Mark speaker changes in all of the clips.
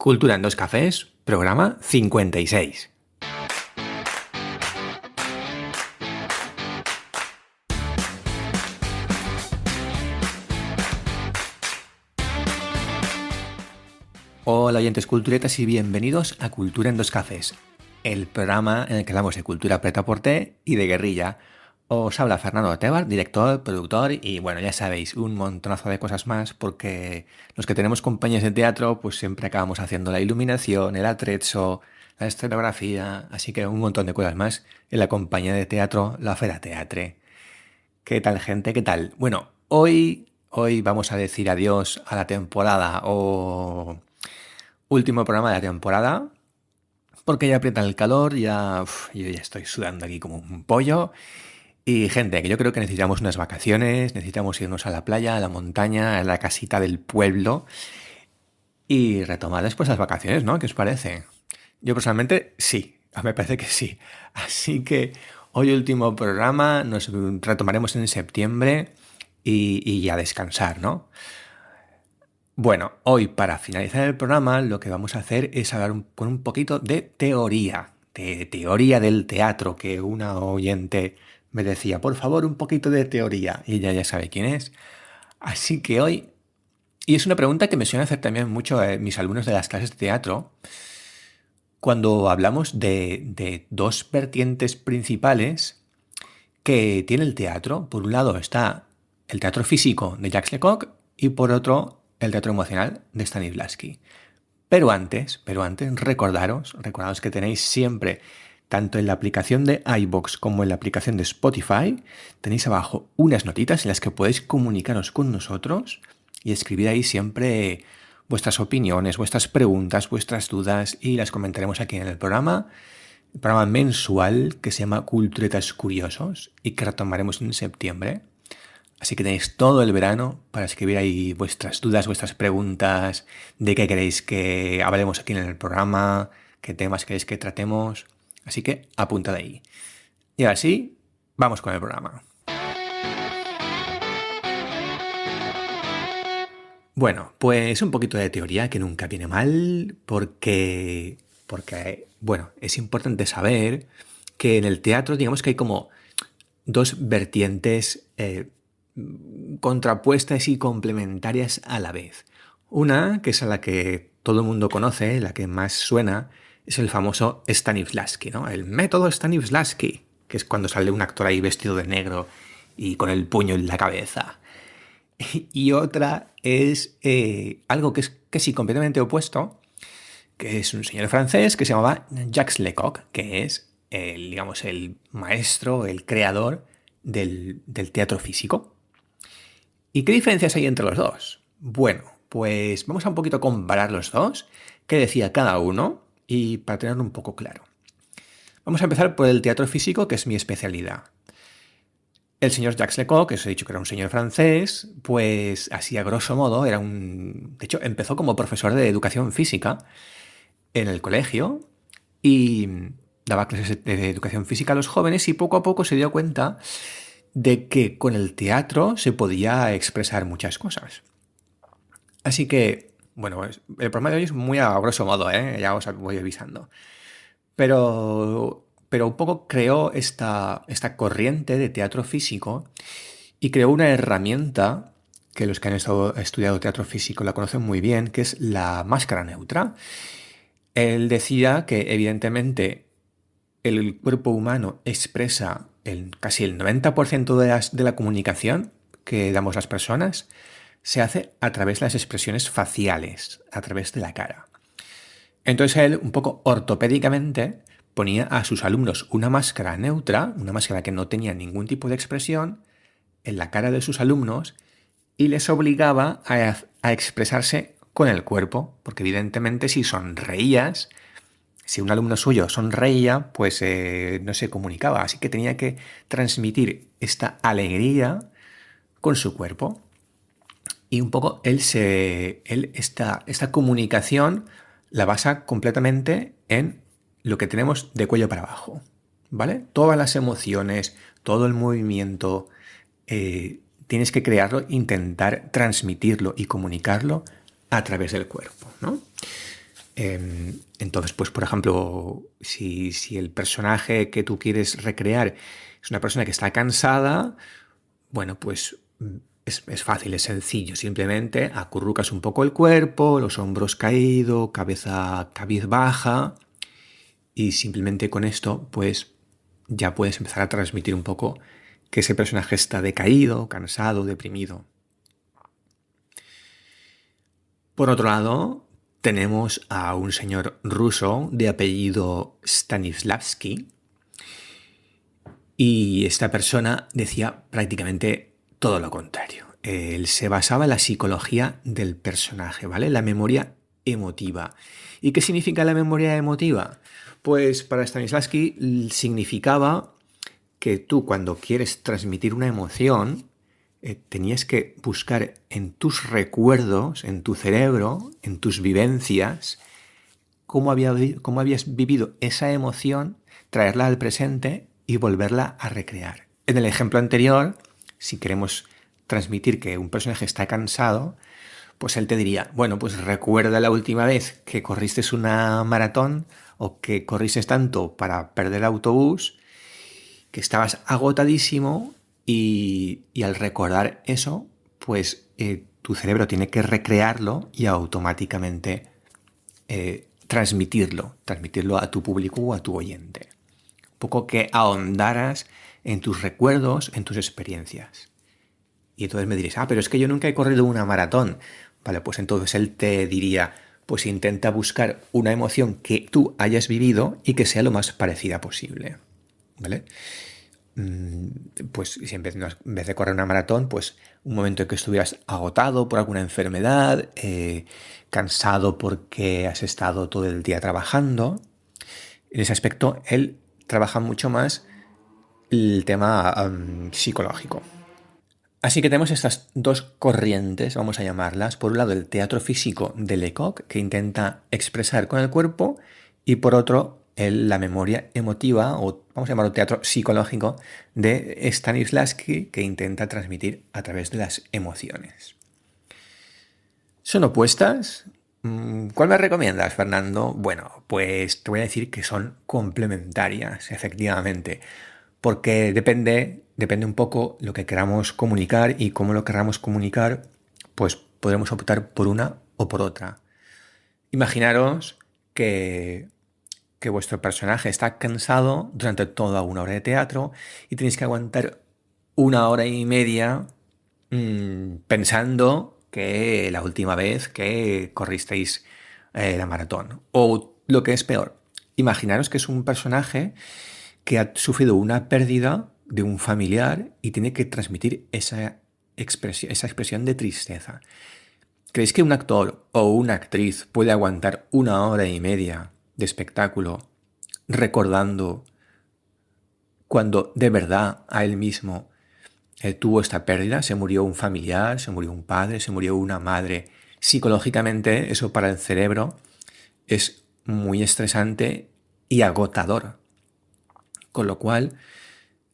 Speaker 1: Cultura en dos cafés, programa 56. Hola oyentes culturetas y bienvenidos a Cultura en dos cafés, el programa en el que hablamos de cultura prêt-à-porter y de guerrilla. Os habla Fernando Tebar, director, productor y bueno, ya sabéis, un montonazo de cosas más porque los que tenemos compañías de teatro pues siempre acabamos haciendo la iluminación, el atrezzo, la escenografía, así que un montón de cosas más en la compañía de teatro La Fera Teatre. ¿Qué tal, gente? ¿Qué tal? Bueno, hoy vamos a decir adiós a la temporada o último programa de la temporada porque ya aprieta el calor, yo ya estoy sudando aquí como un pollo. Y gente, que yo creo que necesitamos unas vacaciones, necesitamos irnos a la playa, a la montaña, a la casita del pueblo y retomar después las vacaciones, ¿no? ¿Qué os parece? Yo personalmente sí, me parece que sí. Así que hoy último programa, nos retomaremos en septiembre y a descansar, ¿no? Bueno, hoy para finalizar el programa lo que vamos a hacer es hablar con un poquito de teoría del teatro, que una oyente me decía, por favor, un poquito de teoría, y ella ya sabe quién es. Así que hoy, y es una pregunta que me suelen hacer también mucho mis alumnos de las clases de teatro, cuando hablamos de dos vertientes principales que tiene el teatro. Por un lado está el teatro físico de Jacques Lecoq y por otro el teatro emocional de Stanislavski. Pero antes, recordaros que tenéis siempre, tanto en la aplicación de iVoox como en la aplicación de Spotify, tenéis abajo unas notitas en las que podéis comunicaros con nosotros y escribir ahí siempre vuestras opiniones, vuestras preguntas, vuestras dudas y las comentaremos aquí en el programa mensual que se llama Culturetas Curiosos y que retomaremos en septiembre. Así que tenéis todo el verano para escribir ahí vuestras dudas, vuestras preguntas, de qué queréis que hablemos aquí en el programa, qué temas queréis que tratemos. Así que apuntad ahí. Y ahora sí, vamos con el programa. Bueno, pues un poquito de teoría que nunca viene mal porque bueno, es importante saber que en el teatro digamos que hay como dos vertientes contrapuestas y complementarias a la vez. Una, que es a la que todo el mundo conoce, la que más suena, es el famoso Stanislavski, ¿no? El método Stanislavski, que es cuando sale un actor ahí vestido de negro y con el puño en la cabeza. Y otra es algo que es casi completamente opuesto, que es un señor francés que se llamaba Jacques Lecoq, que es digamos, el maestro, el creador del teatro físico. ¿Y qué diferencias hay entre los dos? Bueno, pues vamos a un poquito comparar los dos, qué decía cada uno y para tenerlo un poco claro. Vamos a empezar por el teatro físico, que es mi especialidad. El señor Jacques Lecoq, que os he dicho que era un señor francés, pues así a grosso modo era un... De hecho, empezó como profesor de educación física en el colegio y daba clases de educación física a los jóvenes y poco a poco se dio cuenta de que con el teatro se podía expresar muchas cosas. Así que, bueno, el programa de hoy es muy a grosso modo, ya os voy avisando. Pero un poco creó esta corriente de teatro físico y creó una herramienta que los que han estudiado teatro físico la conocen muy bien, que es la máscara neutra. Él decía que evidentemente el cuerpo humano expresa casi el 90% de la comunicación que damos las personas, se hace a través de las expresiones faciales, a través de la cara. Entonces él, un poco ortopédicamente, ponía a sus alumnos una máscara neutra, una máscara que no tenía ningún tipo de expresión, en la cara de sus alumnos y les obligaba a expresarse con el cuerpo, porque evidentemente si sonreías, si un alumno suyo sonreía, pues no se comunicaba, así que tenía que transmitir esta alegría con su cuerpo. Y un poco esta comunicación la basa completamente en lo que tenemos de cuello para abajo, ¿vale? Todas las emociones, todo el movimiento, tienes que crearlo, intentar transmitirlo y comunicarlo a través del cuerpo, ¿no? Entonces, pues por ejemplo, si el personaje que tú quieres recrear es una persona que está cansada, bueno, pues es fácil, es sencillo. Simplemente acurrucas un poco el cuerpo, los hombros caídos, cabeza cabizbaja, y simplemente con esto, pues ya puedes empezar a transmitir un poco que ese personaje está decaído, cansado, deprimido. Por otro lado, tenemos a un señor ruso de apellido Stanislavski, y esta persona decía prácticamente todo lo contrario. Él se basaba en la psicología del personaje, ¿vale? La memoria emotiva. ¿Y qué significa la memoria emotiva? Pues para Stanislavski significaba que tú, cuando quieres transmitir una emoción, tenías que buscar en tus recuerdos, en tu cerebro, en tus vivencias, cómo habías vivido esa emoción, traerla al presente y volverla a recrear. En el ejemplo anterior, si queremos transmitir que un personaje está cansado, pues él te diría, bueno, pues recuerda la última vez que corriste una maratón o que corriste tanto para perder el autobús, que estabas agotadísimo, y al recordar eso, pues tu cerebro tiene que recrearlo y automáticamente transmitirlo a tu público o a tu oyente. Un poco que ahondaras en tus recuerdos, en tus experiencias. Y entonces me diréis, pero es que yo nunca he corrido una maratón. Vale, pues entonces él te diría, pues intenta buscar una emoción que tú hayas vivido y que sea lo más parecida posible. ¿Vale? Pues si en vez de correr una maratón, pues un momento en que estuvieras agotado por alguna enfermedad, cansado porque has estado todo el día trabajando. En ese aspecto, él trabaja mucho más el tema psicológico. Así que tenemos estas dos corrientes, vamos a llamarlas. Por un lado, el teatro físico de Lecoq, que intenta expresar con el cuerpo, y por otro, la memoria emotiva, o vamos a llamarlo teatro psicológico, de Stanislavski, que intenta transmitir a través de las emociones. ¿Son opuestas? ¿Cuál me recomiendas, Fernando? Bueno, pues te voy a decir que son complementarias, efectivamente, porque depende un poco lo que queramos comunicar, y cómo lo queramos comunicar, pues podremos optar por una o por otra. Imaginaros que vuestro personaje está cansado durante toda una hora de teatro y tenéis que aguantar una hora y media pensando que la última vez que corristeis la maratón. O lo que es peor, imaginaros que es un personaje que ha sufrido una pérdida de un familiar y tiene que transmitir esa expresión de tristeza. ¿Creéis que un actor o una actriz puede aguantar una hora y media de espectáculo recordando cuando de verdad a él mismo tuvo esta pérdida? Se murió un familiar, se murió un padre, se murió una madre. Psicológicamente, eso para el cerebro es muy estresante y agotador. Con lo cual,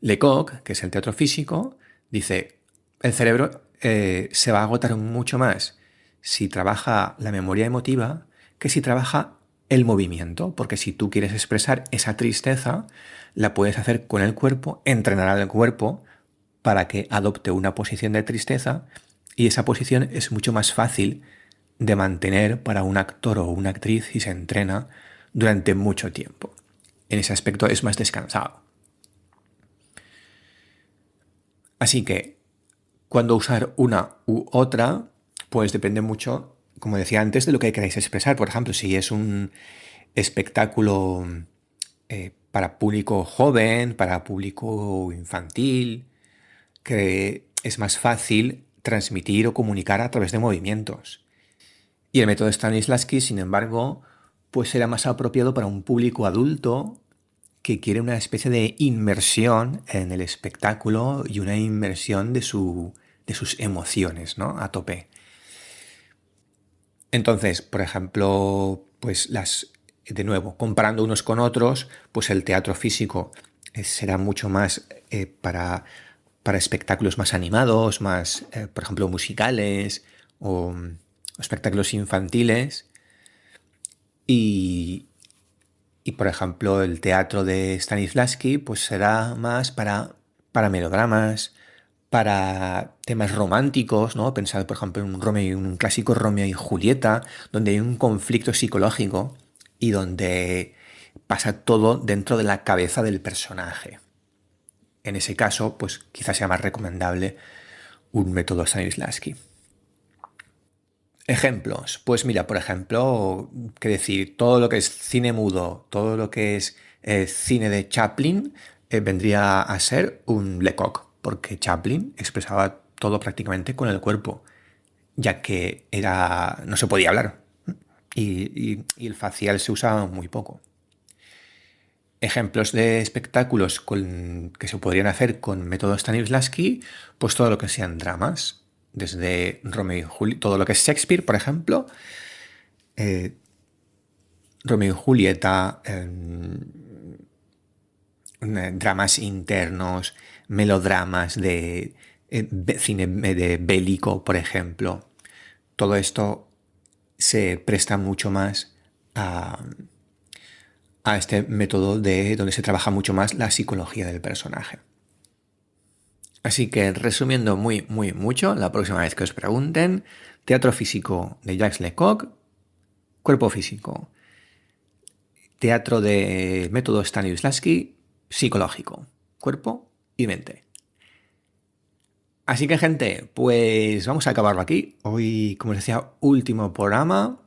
Speaker 1: Lecoq, que es el teatro físico, dice, el cerebro se va a agotar mucho más si trabaja la memoria emotiva que si trabaja el movimiento, porque si tú quieres expresar esa tristeza, la puedes hacer con el cuerpo, entrenar al cuerpo para que adopte una posición de tristeza, y esa posición es mucho más fácil de mantener para un actor o una actriz si se entrena durante mucho tiempo. En ese aspecto es más descansado. Así que, cuando usar una u otra, pues depende mucho, como decía antes, de lo que queráis expresar. Por ejemplo, si es un espectáculo para público joven, para público infantil, que es más fácil transmitir o comunicar a través de movimientos. Y el método Stanislavski, sin embargo, pues será más apropiado para un público adulto que quiere una especie de inmersión en el espectáculo y una inmersión de sus emociones, ¿no? A tope. Entonces, por ejemplo, pues de nuevo, comparando unos con otros, pues el teatro físico será mucho más para espectáculos más animados, más, por ejemplo, musicales o espectáculos infantiles. Y, y por ejemplo, el teatro de Stanislavski pues será más para melodramas, para temas románticos, ¿no? Pensar, por ejemplo, en un clásico Romeo y Julieta, donde hay un conflicto psicológico y donde pasa todo dentro de la cabeza del personaje. En ese caso, pues quizás sea más recomendable un método Stanislavski. Ejemplos. Pues mira, por ejemplo, que decir, todo lo que es cine mudo, todo lo que es cine de Chaplin, vendría a ser un Lecoq, porque Chaplin expresaba todo prácticamente con el cuerpo, ya que no se podía hablar y el facial se usaba muy poco. Ejemplos de espectáculos que se podrían hacer con método Stanislavski, pues todo lo que sean dramas, desde Romeo y Julieta, todo lo que es Shakespeare, por ejemplo, eh, Romeo y Julieta, dramas internos, melodramas de cine de bélico, por ejemplo. Todo esto se presta mucho más a este método donde se trabaja mucho más la psicología del personaje. Así que resumiendo mucho, la próxima vez que os pregunten, teatro físico de Jacques Lecoq, cuerpo físico. Teatro de método Stanislavski, psicológico, cuerpo y mente. Así que gente, pues vamos a acabarlo aquí. Hoy, como os decía, último programa.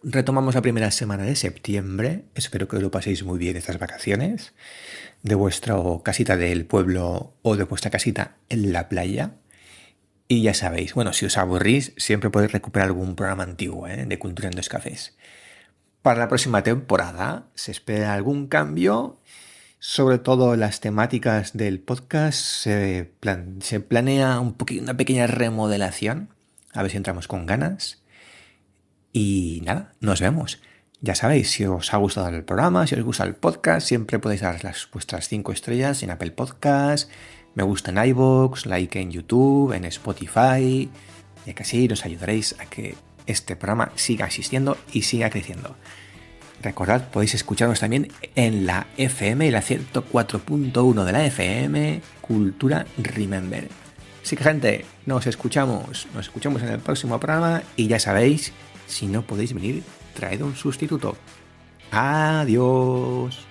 Speaker 1: Retomamos la primera semana de septiembre. Espero que lo paséis muy bien estas vacaciones de vuestra casita del pueblo o de vuestra casita en la playa. Y ya sabéis, bueno, si os aburrís, siempre podéis recuperar algún programa antiguo de Cultura en Dos Cafés. Para la próxima temporada se espera algún cambio, sobre todo las temáticas del podcast. Se planea una pequeña remodelación, a ver si entramos con ganas. Y nada, nos vemos. Ya sabéis, si os ha gustado el programa, si os gusta el podcast, siempre podéis dar vuestras 5 estrellas en Apple Podcast, me gusta en iVoox, like en YouTube, en Spotify, y que así nos ayudaréis a que este programa siga existiendo y siga creciendo. Recordad, podéis escucharnos también en la FM, la 104.1 de la FM, Cultura Remember. Así que gente, nos escuchamos en el próximo programa y ya sabéis, si no podéis venir, traed un sustituto. Adiós.